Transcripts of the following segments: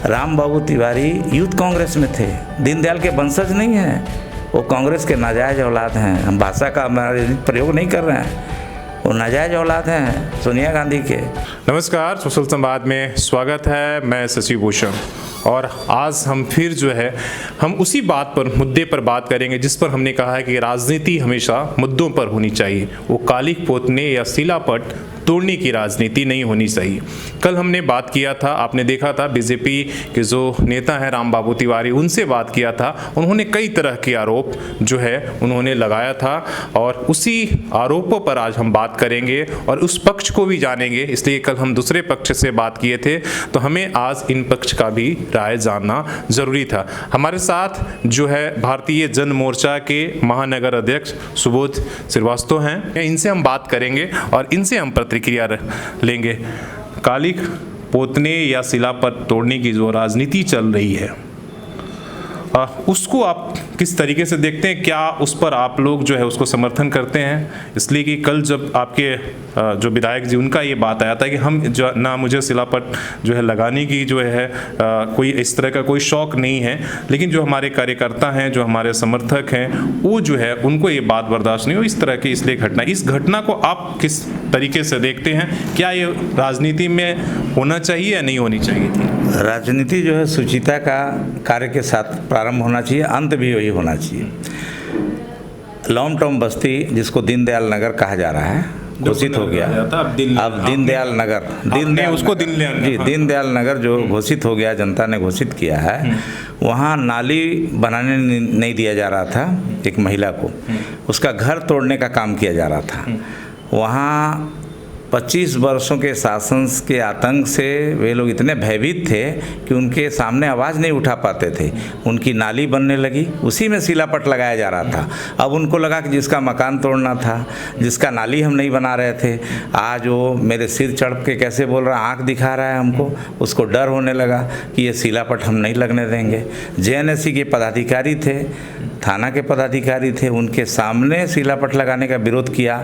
राम बाबू Tiwari youth Congress में थे, दीनदयाल के वंशज नहीं हैं, वो कांग्रेस के नाजायज औलाद हैं। हम भाषा का हमारे प्रयोग नहीं कर रहे हैं, वो नाजायज औलाद हैं सोनिया गांधी के। नमस्कार, सोशल संवाद में स्वागत है। मैं शशि भूषण और आज हम फिर हम उसी मुद्दे पर बात करेंगे जिस पर हमने कहा है कि राजनीति हमेशा मुद्दों पर होनी चाहिए। वो कालिक पोतने या सिलापट तोड़ने की राजनीति नहीं होनी चाहिए। कल हमने बात किया था, आपने देखा था, बीजेपी के जो नेता हैं राम बाबू तिवारी, उनसे बात किया था। उन्होंने कई तरह के आरोप उन्होंने लगाया था और उसी आरोपों पर आज हम बात करेंगे और उस पक्ष को भी जानेंगे। इसलिए कल हम दूसरे पक्ष से बात किए थे, तो हमें आज इन पक्ष का भी राय जानना जरूरी था। हमारे साथ भारतीय जन मोर्चा के महानगर अध्यक्ष सुबोध श्रीवास्तव हैं। इनसे हम बात करेंगे और इनसे हम प्रतिक्रिया लेंगे। कालिक पोतने या सिलापट तोड़ने की जो राजनीति चल रही है, उसको आप किस तरीके से देखते हैं? क्या उस पर आप लोग उसको समर्थन करते हैं? इसलिए कि कल जब आपके जो विधायक जी, उनका ये बात आया था कि हम ना मुझे सिलापट लगाने की कोई इस तरह का कोई शौक नहीं है, लेकिन जो हमारे कार्यकर्ता हैं, जो हमारे समर्थक हैं, वो उनको ये बात बर्दाश्त नहीं हो इस तरह की, इसलिए इस घटना को आप किस तरीके से देखते हैं? क्या ये राजनीति में होना चाहिए या नहीं होनी चाहिए थी? राजनीति सुचिता का कार्य के साथ प्रारंभ होना चाहिए, अंत भी वही होना चाहिए। लॉन्ग टर्म बस्ती, जिसको दीनदयाल नगर कहा जा रहा है, घोषित हो गया। अब दीनदयाल नगर, दीनदयाल नगर जो घोषित हो गया, जनता ने घोषित किया है, वहाँ नाली बनाने नहीं दिया जा रहा था एक महिला को, उसका घर तोड़ने का काम किया जा रहा था। वहाँ 25 वर्षों के शासन के आतंक से वे लोग इतने भयभीत थे कि उनके सामने आवाज़ नहीं उठा पाते थे। उनकी नाली बनने लगी, उसी में सिलापट लगाया जा रहा था। अब उनको लगा कि जिसका मकान तोड़ना था, जिसका नाली हम नहीं बना रहे थे, आज वो मेरे सिर चढ़ के कैसे बोल रहा है, आँख दिखा रहा है हमको। उसको डर होने लगा कि ये सिलापट हम नहीं लगने देंगे। जेएनएससी के पदाधिकारी थे, थाना के पदाधिकारी थे, उनके सामने सिलापट लगाने का विरोध किया।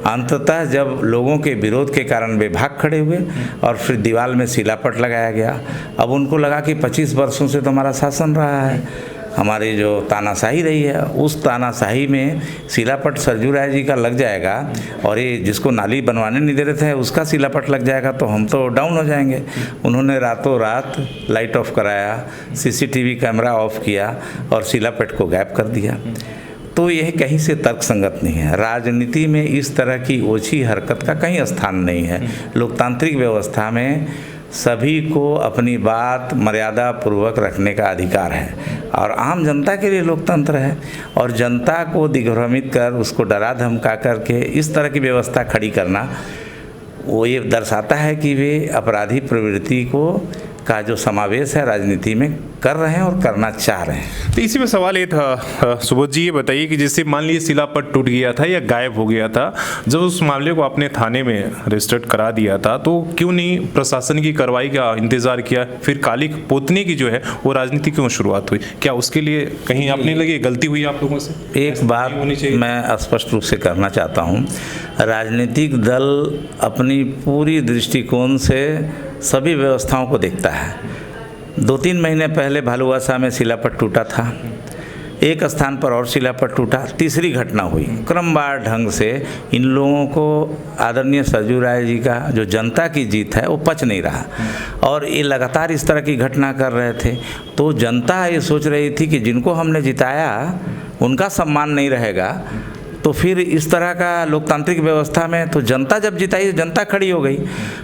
अंततः जब लोगों के विरोध के कारण वे भाग खड़े हुए और फिर दीवार में सिलापट लगाया गया। अब उनको लगा कि 25 वर्षों से तो हमारा शासन रहा है, हमारी जो तानाशाही रही है, उस तानाशाही में सिलापट सरजू राय जी का लग जाएगा और ये जिसको नाली बनवाने नहीं दे रहे थे उसका सिलापट लग जाएगा तो हम तो डाउन हो जाएंगे। उन्होंने रातों रात लाइट ऑफ कराया, सीसीटीवी कैमरा ऑफ किया और सिलापट को गायब कर दिया। तो यह कहीं से तर्कसंगत नहीं है। राजनीति में इस तरह की ओछी हरकत का कहीं स्थान नहीं है। लोकतांत्रिक व्यवस्था में सभी को अपनी बात मर्यादा पूर्वक रखने का अधिकार है और आम जनता के लिए लोकतंत्र है। और जनता को दिग्भ्रमित कर, उसको डरा धमका करके इस तरह की व्यवस्था खड़ी करना, वो ये दर्शाता है कि वे अपराधी प्रवृत्ति का जो समावेश है राजनीति में कर रहे हैं और करना चाह रहे हैं। तो इसी में सवाल ये था, सुबोध जी ये बताइए कि जैसे मान लीजिए सिलापट टूट गया था या गायब हो गया था, जब उस मामले को आपने थाने में रजिस्टर्ड करा दिया था, तो क्यों नहीं प्रशासन की कार्रवाई का इंतजार किया? फिर कालिक पोतने की वो राजनीति क्यों शुरुआत हुई? क्या उसके लिए कहीं आपने लगे गलती हुई आप लोगों से? एक बात मैं स्पष्ट रूप से करना चाहता हूँ, राजनीतिक दल अपनी पूरी दृष्टिकोण से सभी व्यवस्थाओं को देखता है। 2-3 महीने पहले भालुआसा में सिलापट टूटा था, एक स्थान पर और सिलापट टूटा, तीसरी घटना हुई। क्रमवार ढंग से इन लोगों को आदरणीय सरजू राय जी का जो जनता की जीत है वो पच नहीं रहा और ये लगातार इस तरह की घटना कर रहे थे। तो जनता ये सोच रही थी कि जिनको हमने जिताया उनका सम्मान नहीं रहेगा, तो फिर इस तरह का लोकतांत्रिक व्यवस्था में तो जनता जब जिताई, जनता खड़ी हो गई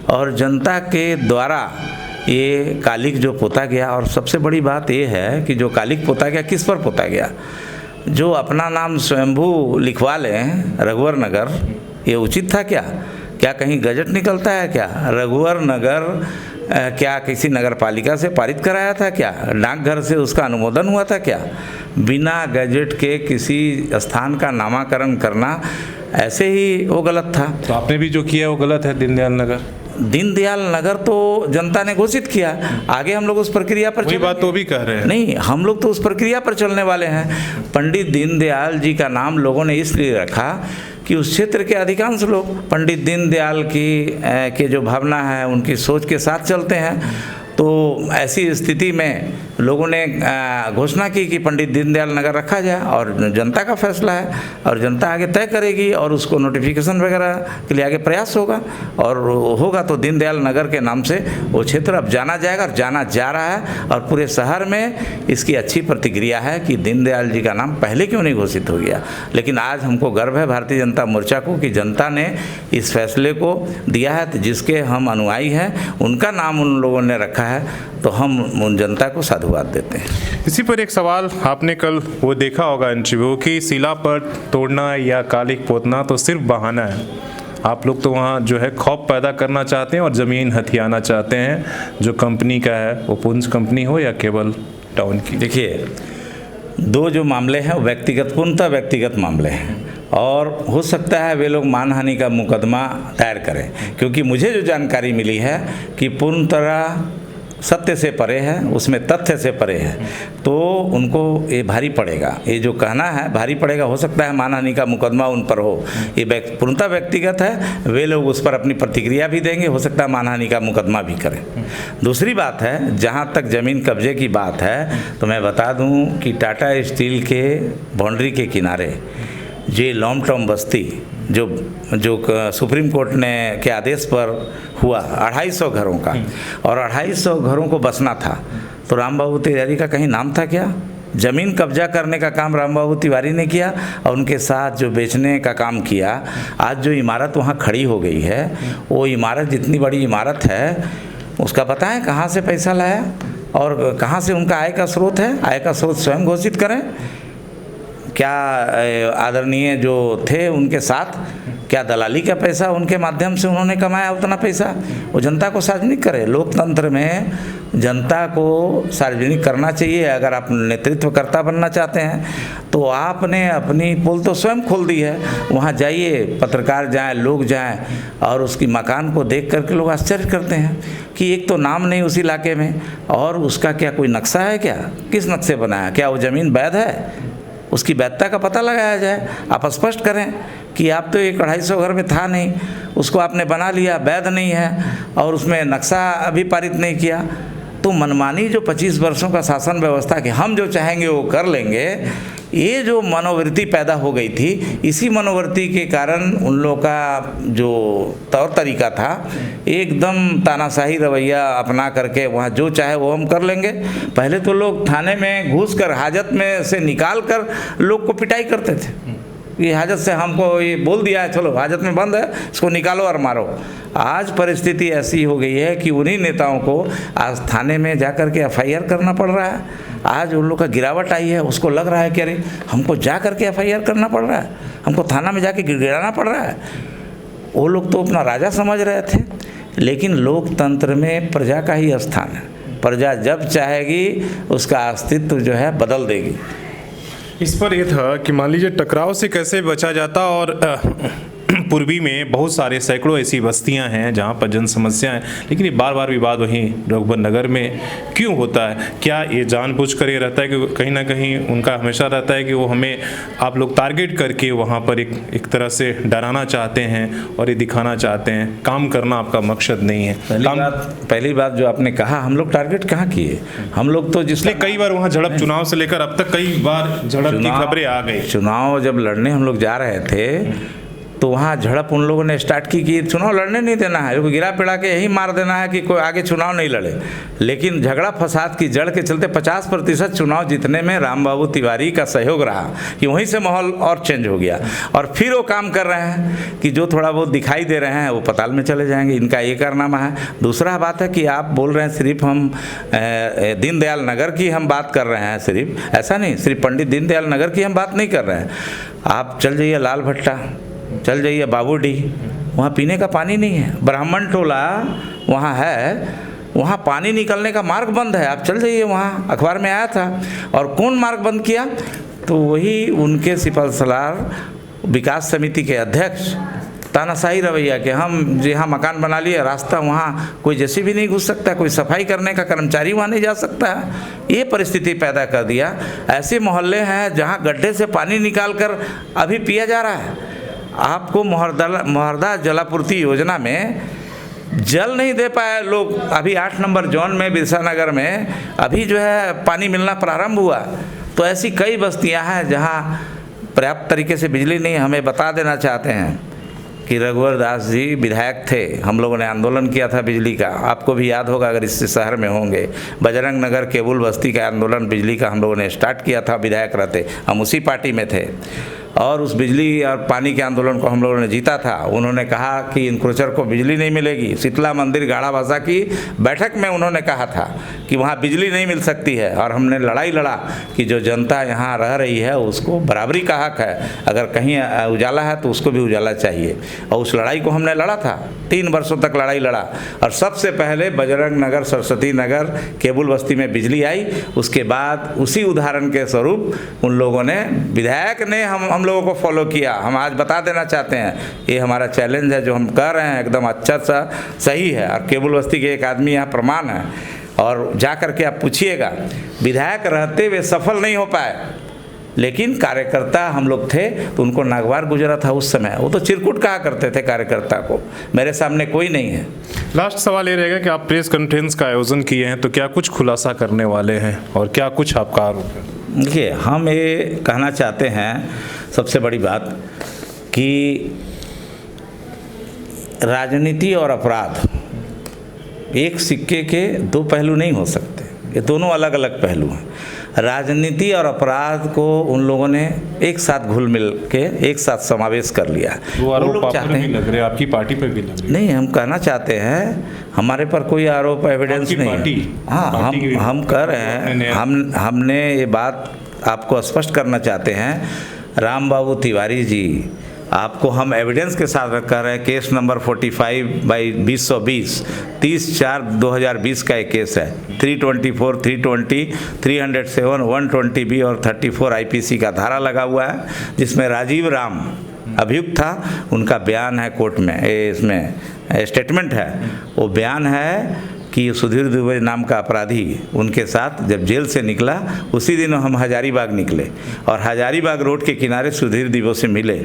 और जनता के द्वारा ये कालिक जो पोता गया। और सबसे बड़ी बात ये है कि जो कालिक पोता गया, किस पर पोता गया? जो अपना नाम स्वयंभू लिखवा लें रघुवर नगर, ये उचित था क्या? क्या कहीं गजट निकलता है क्या? रघुवर नगर क्या किसी नगर पालिका से पारित कराया था क्या? डाकघर से उसका अनुमोदन हुआ था क्या? बिना गजट के किसी स्थान का नामकरण करना ऐसे ही वो गलत था। तो आपने भी जो किया वो गलत है। दीनदयाल नगर तो जनता ने घोषित किया, आगे हम लोग उस प्रक्रिया पर वही बात तो भी कह रहे हैं। नहीं, हम लोग तो उस प्रक्रिया पर चलने वाले हैं। पंडित दीनदयाल जी का नाम लोगों ने इसलिए रखा कि उस क्षेत्र के अधिकांश लोग पंडित दीनदयाल की के जो भावना है, उनकी सोच के साथ चलते हैं तो ऐसी स्थिति में लोगों ने घोषणा की कि पंडित दीनदयाल नगर रखा जाए, और जनता का फैसला है और जनता आगे तय करेगी और उसको नोटिफिकेशन वगैरह के लिए आगे प्रयास होगा, और होगा तो दीनदयाल नगर के नाम से वो क्षेत्र अब जाना जाएगा और जाना जा रहा है। और पूरे शहर में इसकी अच्छी प्रतिक्रिया है कि दीनदयाल जी का नाम पहले क्यों नहीं घोषित हो गया। लेकिन आज हमको गर्व है भारतीय जनता मोर्चा को कि जनता ने इस फैसले को दिया है, तो जिसके हम अनुयायी हैं उनका नाम उन लोगों ने रखा है, तो हम उन जनता को साधुवाद देते हैं। इसी पर एक सवाल, आपने कल वो देखा होगा इंटरव्यू कि शिलापट तोड़ना या कालिक पोतना तो सिर्फ बहाना है, आप लोग तो वहाँ जो है खौफ पैदा करना चाहते हैं और ज़मीन हथियाना चाहते हैं, जो कंपनी का है वो पुंज कंपनी हो या केबल टाउन की। देखिए, दो जो मामले हैं व्यक्तिगत, पूर्णतः व्यक्तिगत मामले हैं, और हो सकता है वे लोग मानहानि का मुकदमा दायर करें, क्योंकि मुझे जो जानकारी मिली है कि पूर्ण तरह सत्य से परे है, उसमें तथ्य से परे है, तो उनको ये भारी पड़ेगा। ये जो कहना है भारी पड़ेगा, हो सकता है मानहानि का मुकदमा उन पर हो। ये पूर्णतः व्यक्तिगत है, वे लोग उस पर अपनी प्रतिक्रिया भी देंगे, हो सकता है मानहानि का मुकदमा भी करें। दूसरी बात है, जहाँ तक ज़मीन कब्जे की बात है, तो मैं बता दूँ कि टाटा स्टील के बाउंड्री के किनारे ये लॉन्ग टर्म बस्ती जो सुप्रीम कोर्ट ने के आदेश पर हुआ 250 घरों का, और 250 घरों को बसना था, तो राम बाबू तिवारी का कहीं नाम था क्या? ज़मीन कब्जा करने का काम राम बाबू तिवारी ने किया, और उनके साथ जो बेचने का काम किया। आज जो इमारत वहाँ खड़ी हो गई है, वो इमारत जितनी बड़ी इमारत है, उसका बताएं कहाँ से पैसा लाया और कहाँ से उनका आय का स्रोत है। आय का स्रोत स्वयं घोषित करें। क्या आदरणीय जो थे उनके साथ, क्या दलाली का पैसा उनके माध्यम से उन्होंने कमाया उतना पैसा, वो जनता को सार्वजनिक करे। लोकतंत्र में जनता को सार्वजनिक करना चाहिए। अगर आप नेतृत्वकर्ता बनना चाहते हैं तो आपने अपनी पोल तो स्वयं खोल दी है, वहाँ जाइए, पत्रकार जाएं, लोग जाएं, और उसकी मकान को देख करके लोग आश्चर्य करते हैं कि एक तो नाम नहीं उस इलाके में, और उसका क्या कोई नक्शा है क्या, किस नक्शे बनाया, क्या वो ज़मीन वैध है, उसकी वैधता का पता लगाया जाए। आप स्पष्ट करें कि आप तो एक 250 घर में था नहीं, उसको आपने बना लिया, वैध नहीं है, और उसमें नक्शा अभी पारित नहीं किया। तो मनमानी जो 25 वर्षों का शासन व्यवस्था के हम जो चाहेंगे वो कर लेंगे, ये जो मनोवृत्ति पैदा हो गई थी, इसी मनोवृत्ति के कारण उन लोगों का जो तौर तरीका था, एकदम तानाशाही रवैया अपना करके वहाँ जो चाहे वो हम कर लेंगे। पहले तो लोग थाने में घुसकर हाजत में से निकाल कर लोग को पिटाई करते थे। ये हाजत से हमको ये बोल दिया है, चलो हाजत में बंद है, इसको निकालो और मारो। आज परिस्थिति ऐसी हो गई है कि उन्हीं नेताओं को आज थाने में जाकर के FIR करना पड़ रहा है। आज उन लोग का गिरावट आई है, उसको लग रहा है कि अरे हमको जा करके FIR करना पड़ रहा है, हमको थाना में जाके गिड़गिड़ाना पड़ रहा है। वो लोग तो अपना राजा समझ रहे थे, लेकिन लोकतंत्र में प्रजा का ही स्थान है। प्रजा जब चाहेगी उसका अस्तित्व जो है बदल देगी। इस पर यह था कि मान लीजिए टकराव से कैसे बचा जाता, और पूर्वी में बहुत सारे सैकड़ों ऐसी बस्तियां हैं जहां पर जन समस्या है, लेकिन ये बार बार विवाद वहीं रघुबर नगर में क्यों होता है? क्या ये जानबूझकर ये रहता है कि कहीं ना कहीं उनका हमेशा रहता है कि वो हमें आप लोग टारगेट करके वहाँ पर एक तरह से डराना चाहते हैं और ये दिखाना चाहते हैं, काम करना आपका मकसद नहीं है? पहली बात जो आपने कहा, हम लोग टारगेट कहाँ किए? हम लोग तो जिसलिए कई बार वहाँ झड़प, चुनाव से लेकर अब तक कई बार झड़प की खबरें आ गई। चुनाव जब लड़ने हम लोग जा रहे थे तो वहाँ झड़प उन लोगों ने स्टार्ट की कि चुनाव लड़ने नहीं देना है, क्योंकि गिरा पिड़ा के यही मार देना है कि कोई आगे चुनाव नहीं लड़े। लेकिन झगड़ा फसाद की जड़ के चलते 50% चुनाव जीतने में राम बाबू तिवारी का सहयोग रहा, कि वहीं से माहौल और चेंज हो गया। और फिर वो काम कर रहे हैं कि जो थोड़ा बहुत दिखाई दे रहे हैं वो पताल में चले जाएंगे, इनका ये कारनामा है। दूसरा बात है कि आप बोल रहे हैं सिर्फ हम दीनदयाल नगर की हम बात कर रहे हैं, सिर्फ ऐसा नहीं, सिर्फ पंडित दीनदयाल नगर की हम बात नहीं कर रहे हैं। आप चल जाइए लाल भट्टा, चल जाइए बाबूडी, वहाँ पीने का पानी नहीं है। ब्राह्मण टोला वहाँ है, वहाँ पानी निकलने का मार्ग बंद है। आप चल जाइए वहाँ, अखबार में आया था। और कौन मार्ग बंद किया? तो वही उनके सिपलसलार विकास समिति के अध्यक्ष, तानाशाही रवैया के हम जहाँ मकान बना लिए, रास्ता वहाँ कोई जैसे भी नहीं घुस सकता, कोई सफाई करने का कर्मचारी वहाँ नहीं जा सकता है। ये परिस्थिति पैदा कर दिया। ऐसे मोहल्ले हैं जहाँ गड्ढे से पानी निकाल कर अभी पिया जा रहा है। आपको मोहरदा जलापूर्ति योजना में जल नहीं दे पाए लोग। अभी 8 नंबर जोन में बिरसा नगर में अभी जो है पानी मिलना प्रारंभ हुआ। तो ऐसी कई बस्तियां हैं जहां पर्याप्त तरीके से बिजली नहीं। हमें बता देना चाहते हैं कि रघुवर दास जी विधायक थे, हम लोगों ने आंदोलन किया था बिजली का, आपको भी याद होगा अगर इस शहर में होंगे। बजरंग नगर केबुल बस्ती का आंदोलन बिजली का हम लोगों ने स्टार्ट किया था, विधायक रहते, हम उसी पार्टी में थे और उस बिजली और पानी के आंदोलन को हम लोगों ने जीता था। उन्होंने कहा कि इंक्रोचर को बिजली नहीं मिलेगी। शीतला मंदिर गाढ़ा भाषा की बैठक में उन्होंने कहा था कि वहाँ बिजली नहीं मिल सकती है और हमने लड़ाई लड़ा कि जो जनता यहाँ रह रही है उसको बराबरी का हक है, अगर कहीं उजाला है तो उसको भी उजाला चाहिए। और उस लड़ाई को हमने लड़ा था, 3 वर्षों तक लड़ाई लड़ा और सबसे पहले बजरंग नगर, सरस्वती नगर, केबुल बस्ती में बिजली आई। उसके बाद उसी उदाहरण के स्वरूप उन लोगों ने, विधायक ने हम लोगों को फॉलो किया। हम आज बता देना चाहते हैं, ये हमारा चैलेंज है जो हम कर रहे हैं, एकदम अच्छा सा सही है। और केबुल बस्ती के एक आदमी यहाँ प्रमाण है और जा कर के आप पूछिएगा, विधायक रहते हुए सफल नहीं हो पाए, लेकिन कार्यकर्ता हम लोग थे तो उनको नागवार गुजरा था उस समय। वो तो चिरकुट कहा करते थे कार्यकर्ता को, मेरे सामने कोई नहीं है। लास्ट सवाल ये रहेगा कि आप प्रेस कॉन्फ्रेंस का आयोजन किए हैं, तो क्या कुछ खुलासा करने वाले हैं और क्या कुछ आपका आरोप है? देखिए, हम ये कहना चाहते हैं सबसे बड़ी बात कि राजनीति और अपराध एक सिक्के के 2 पहलू नहीं हो सकते, ये दोनों अलग अलग पहलू हैं। राजनीति और अपराध को उन लोगों ने एक साथ घुल मिल के एक साथ समावेश कर लिया। वो आरोप आप पर भी लग रहे, आपकी पार्टी पर भी लग रहे? नहीं, हम कहना चाहते हैं हमारे पर कोई आरोप एविडेंस नहीं है। हाँ, हम कह रहे हैं, हमने ये बात आपको स्पष्ट करना चाहते हैं, राम बाबू तिवारी जी, आपको हम एविडेंस के साथ कह रहे हैं, केस नंबर 45/2020, 30/4/2020 का एक केस है, 324, 320, 307, 120B और 34 IPC का धारा लगा हुआ है, जिसमें राजीव राम अभियुक्त था। उनका बयान है कोर्ट में, इसमें स्टेटमेंट है, वो बयान है कि सुधीर दुबे नाम का अपराधी उनके साथ जब जेल से निकला उसी दिन हम हजारीबाग निकले और हजारीबाग रोड के किनारे सुधीर दुबे से मिले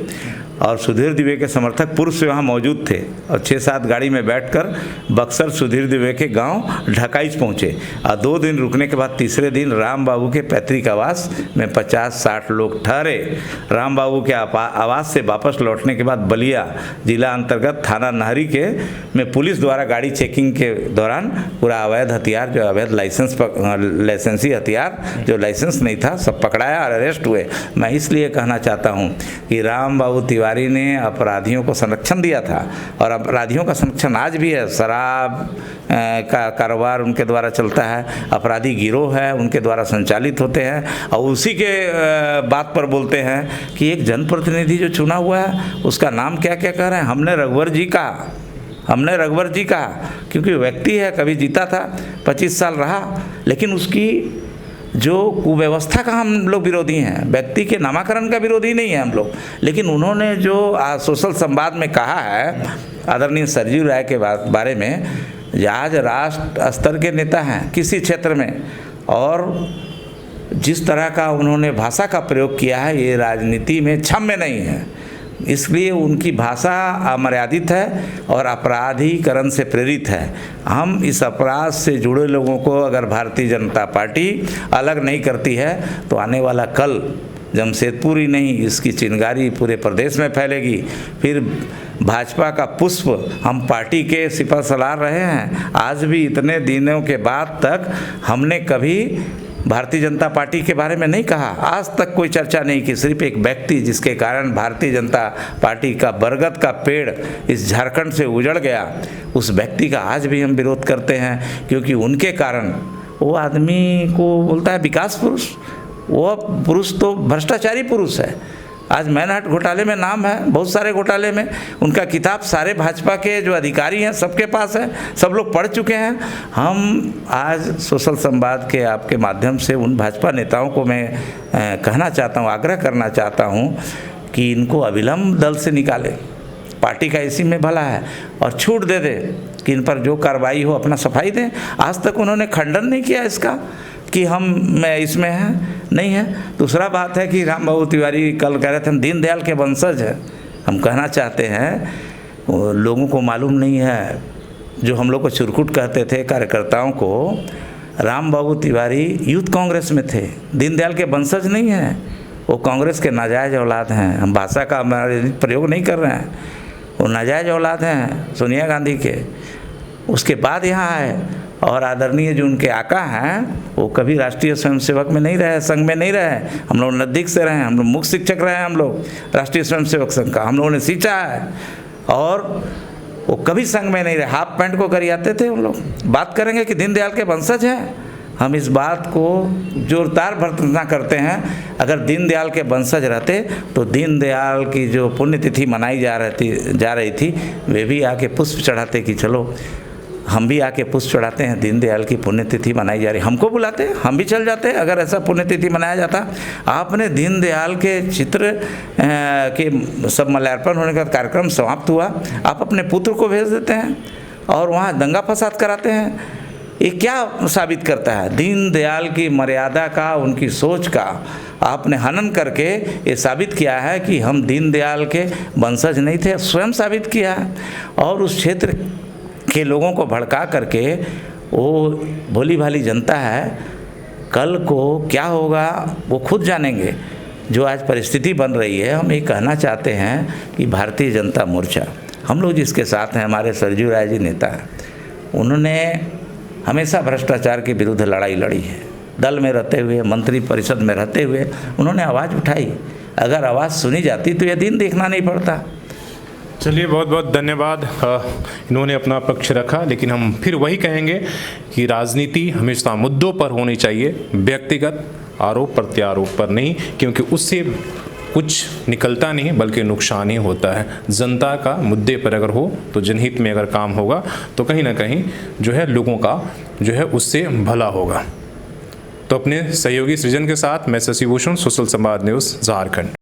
और सुधीर दुबे के समर्थक पूर्व से वहाँ मौजूद थे और 6-7 गाड़ी में बैठकर बक्सर सुधीर दुबे के गांव ढकाईच पहुँचे और 2 दिन रुकने के बाद तीसरे दिन राम बाबू के पैतृक आवास में 50-60 लोग ठहरे। राम बाबू के आवास से वापस लौटने के बाद बलिया जिला अंतर्गत थाना नहरी के में पुलिस द्वारा गाड़ी चेकिंग के दौरान पूरा अवैध हथियार, जो अवैध लाइसेंसी हथियार जो लाइसेंस नहीं था, सब पकड़ाया और अरेस्ट हुए। मैं इसलिए कहना चाहता हूँ कि राम बाबू तिवारी ने अपराधियों को संरक्षण दिया था और अपराधियों का संरक्षण आज भी है। शराब का कारोबार उनके द्वारा चलता है, अपराधी गिरोह है उनके द्वारा संचालित होते हैं और उसी के बात पर बोलते हैं कि एक जनप्रतिनिधि जो चुना हुआ है उसका नाम क्या क्या कह रहे हैं। हमने रघुवर जी कहा क्योंकि व्यक्ति है, कभी जीता था, 25 साल रहा, लेकिन उसकी जो कुव्यवस्था का हम लोग विरोधी हैं, व्यक्ति के नामाकरण का विरोधी नहीं है हम लोग। लेकिन उन्होंने जो सोशल संवाद में कहा है आदरणीय सरजू राय के बारे में, आज राष्ट्र स्तर के नेता हैं किसी क्षेत्र में और जिस तरह का उन्होंने भाषा का प्रयोग किया है ये राजनीति में क्षम्य नहीं है। इसलिए उनकी भाषा अमर्यादित है और अपराधीकरण से प्रेरित है। हम इस अपराध से जुड़े लोगों को अगर भारतीय जनता पार्टी अलग नहीं करती है तो आने वाला कल जमशेदपुर ही नहीं, इसकी चिंगारी पूरे प्रदेश में फैलेगी। फिर भाजपा का पुष्प हम पार्टी के सिपह सलार रहे हैं। आज भी इतने दिनों के बाद तक हमने कभी भारतीय जनता पार्टी के बारे में नहीं कहा, आज तक कोई चर्चा नहीं की। सिर्फ एक व्यक्ति जिसके कारण भारतीय जनता पार्टी का बरगद का पेड़ इस झारखंड से उजड़ गया, उस व्यक्ति का आज भी हम विरोध करते हैं क्योंकि उनके कारण वो आदमी को बोलता है विकास पुरुष, वो पुरुष तो भ्रष्टाचारी पुरुष है। आज मैनहट घोटाले में नाम है, बहुत सारे घोटाले में उनका किताब सारे भाजपा के जो अधिकारी हैं सबके पास है, सब लोग पढ़ चुके हैं। हम आज सोशल संवाद के आपके माध्यम से उन भाजपा नेताओं को मैं कहना चाहता हूँ, आग्रह करना चाहता हूँ कि इनको अविलंब दल से निकाले, पार्टी का इसी में भला है, और छूट दे दे कि इन पर जो कार्रवाई हो अपना सफाई दें। आज तक उन्होंने खंडन नहीं किया इसका कि मैं इसमें है नहीं है। दूसरा बात है कि राम बाबू तिवारी कल कह रहे थे हम दीनदयाल के वंशज हैं। हम कहना चाहते हैं लोगों को मालूम नहीं है जो हम लोग को चुरकुट कहते थे कार्यकर्ताओं को, राम बाबू तिवारी यूथ कांग्रेस में थे, दीनदयाल के वंशज नहीं हैं, वो कांग्रेस के नाजायज औलाद हैं। हम भाषा का प्रयोग नहीं कर रहे हैं, वो नाजायज औलाद हैं सोनिया गांधी के। उसके बाद यहाँ आए और आदरणीय जो उनके आका हैं वो कभी राष्ट्रीय स्वयंसेवक में नहीं रहे, संघ में नहीं रहे। हम लोग नज़दीक से रहे, हम लोग मुख्य शिक्षक रहे हैं, हम लोग राष्ट्रीय स्वयंसेवक संघ का हम लोगों ने सींचा है। और वो कभी संघ में नहीं रहे, हाफ पैंट को गरियाते थे हम लोग। बात करेंगे कि दीनदयाल के वंशज हैं, हम इस बात को जोरदार भर्त्सना करते हैं। अगर दीनदयाल के वंशज रहते तो दीनदयाल की जो पुण्यतिथि मनाई जा रही थी वे भी आके पुष्प चढ़ाते कि चलो हम भी आके पुष्प चढ़ाते हैं, दीनदयाल की पुण्यतिथि मनाई जा रही, हमको बुलाते, हम भी चल जाते अगर ऐसा पुण्यतिथि मनाया जाता। आपने दीनदयाल के चित्र के सब माल्यार्पण होने का कार्यक्रम समाप्त हुआ, आप अपने पुत्र को भेज देते हैं और वहाँ दंगा फसाद कराते हैं। ये क्या साबित करता है? दीनदयाल की मर्यादा का, उनकी सोच का आपने हनन करके ये साबित किया है कि हम दीनदयाल के वंशज नहीं थे, स्वयं साबित किया है। और उस क्षेत्र के लोगों को भड़का करके, वो भोली भाली जनता है, कल को क्या होगा वो खुद जानेंगे। जो आज परिस्थिति बन रही है, हम ये कहना चाहते हैं कि भारतीय जनता मोर्चा, हम लोग जिसके साथ हैं, हमारे सरजू राय जी नेता हैं, उन्होंने हमेशा भ्रष्टाचार के विरुद्ध लड़ाई लड़ी है। दल में रहते हुए, मंत्री परिषद में रहते हुए उन्होंने आवाज़ उठाई। अगर आवाज़ सुनी जाती तो यह दिन देखना नहीं पड़ता। चलिए, बहुत बहुत धन्यवाद। इन्होंने अपना पक्ष रखा, लेकिन हम फिर वही कहेंगे कि राजनीति हमेशा मुद्दों पर होनी चाहिए, व्यक्तिगत आरोप प्रत्यारोप पर नहीं, क्योंकि उससे कुछ निकलता नहीं बल्कि नुकसान ही होता है। जनता का मुद्दे पर अगर हो तो जनहित में अगर काम होगा तो कहीं ना कहीं जो है लोगों का जो है उससे भला होगा। तो अपने सहयोगी सृजन के साथ मैं शशि भूषण, सोशल संवाद न्यूज़, झारखंड।